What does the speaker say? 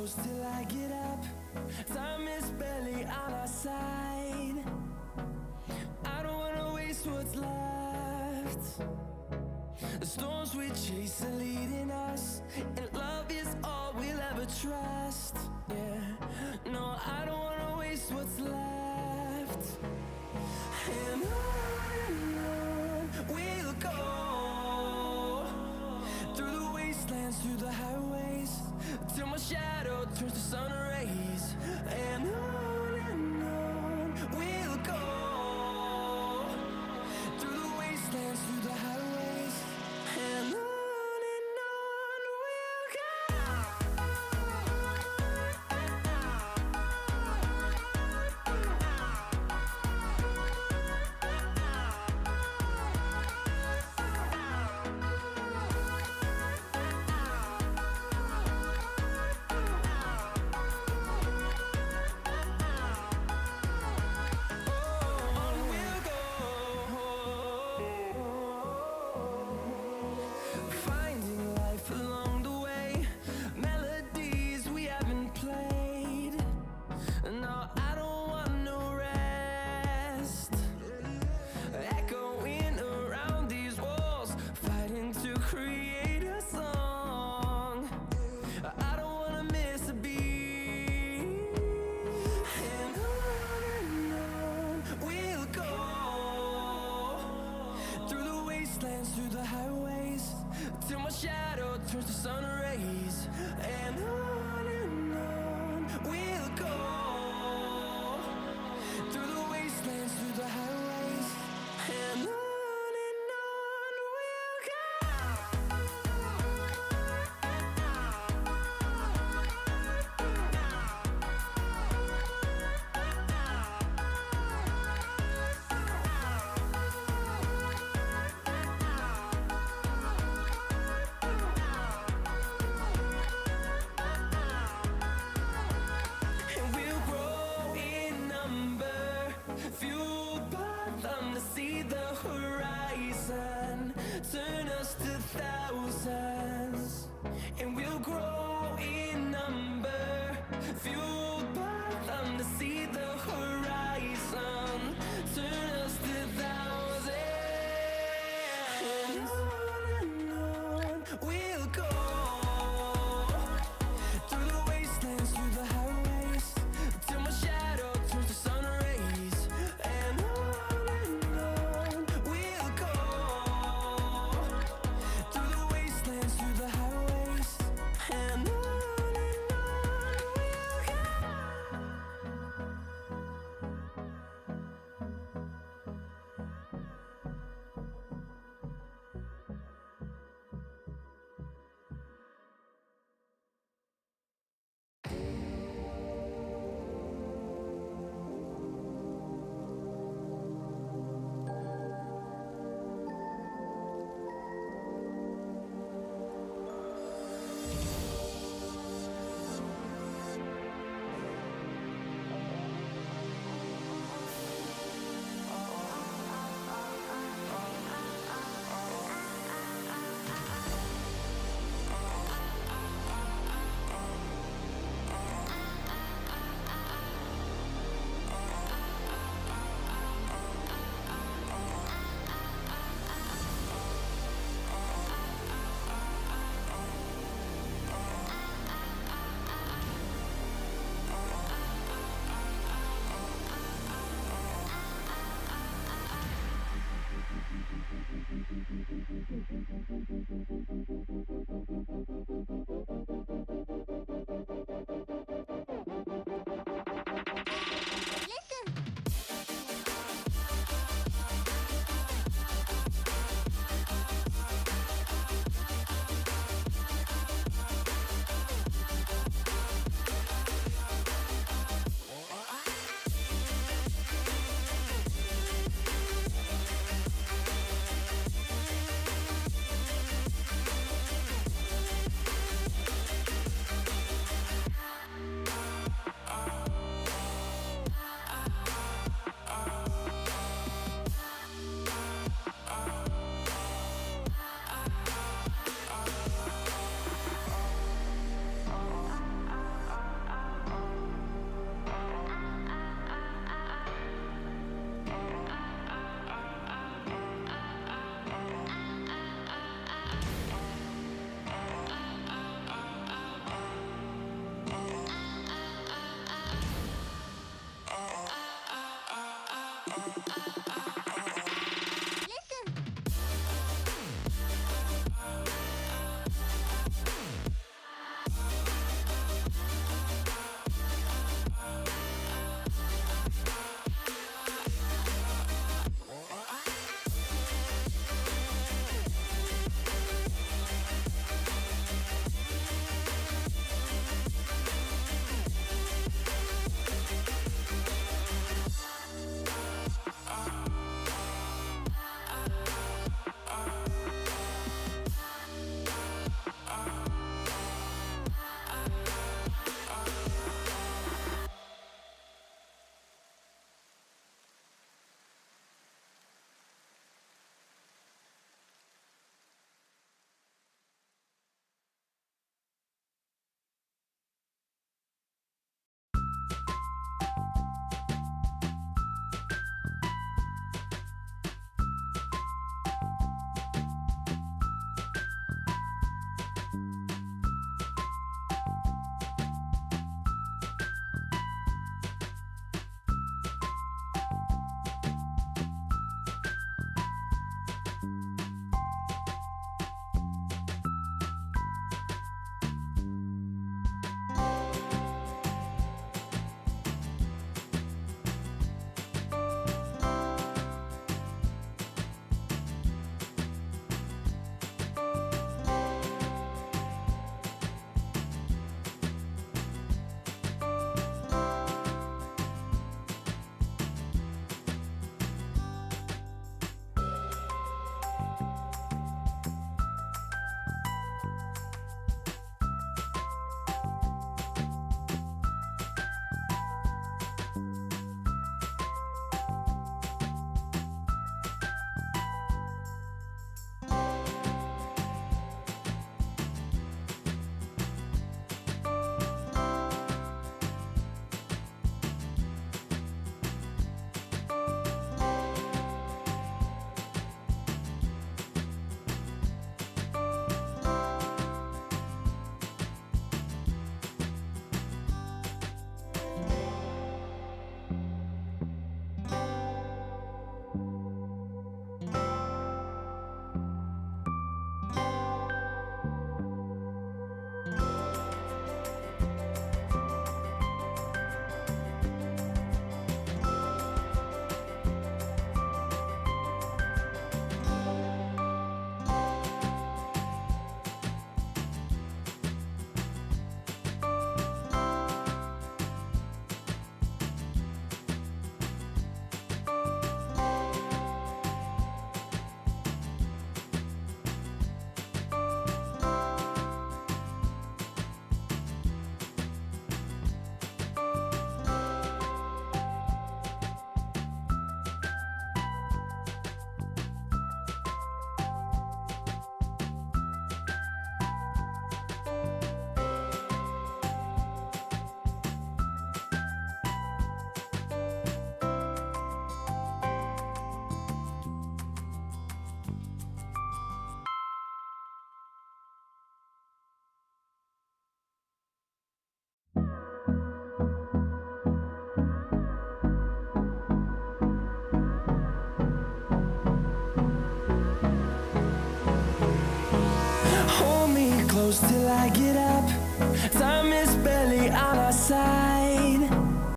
close till I get up. Time is barely on our side. I don't wanna waste what's left. The storms we chase are leading us, and love is all we'll ever trust. Yeah, no, I don't wanna waste what's left. And on we'll go, through the wastelands, through the highways, till my shadow turns to sun rays. And on we'll go, through the wastelands, through the highways, and on we'll go. Through the highways, till my shadow turns to sun rays. And on we'll go, through the wastelands, through the highways, and on we'll go. get up. Time is barely on our side.